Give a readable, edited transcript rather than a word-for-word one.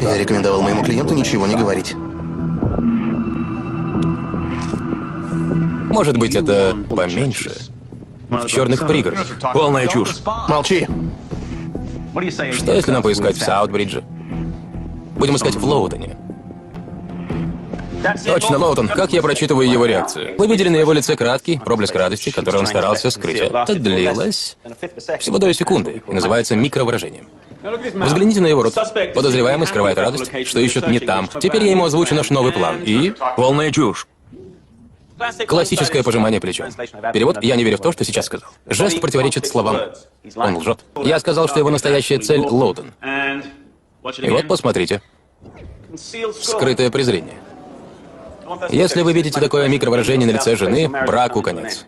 Я рекомендовал моему клиенту ничего не говорить. Может быть, это поменьше? В черных пригородах. Полная чушь. Молчи. Что если нам поискать в Саутбридже? Будем искать в Лоутоне. Точно, Лоутон. Как я прочитываю его реакцию? Вы видели на его лице краткий проблеск радости, который он старался скрыть. Это длилось всего долю секунды и называется микровыражением. Взгляните на его рот. Подозреваемый скрывает радость, что ищут не там. Теперь я ему озвучу наш новый план. И... Полная чушь. Классическое пожимание плечом. Перевод «Я не верю в то, что сейчас сказал». Жест противоречит словам. Он лжет. Я сказал, что его настоящая цель — Лоутон. И вот посмотрите. Скрытое презрение. Если вы видите такое микровыражение на лице жены, браку конец.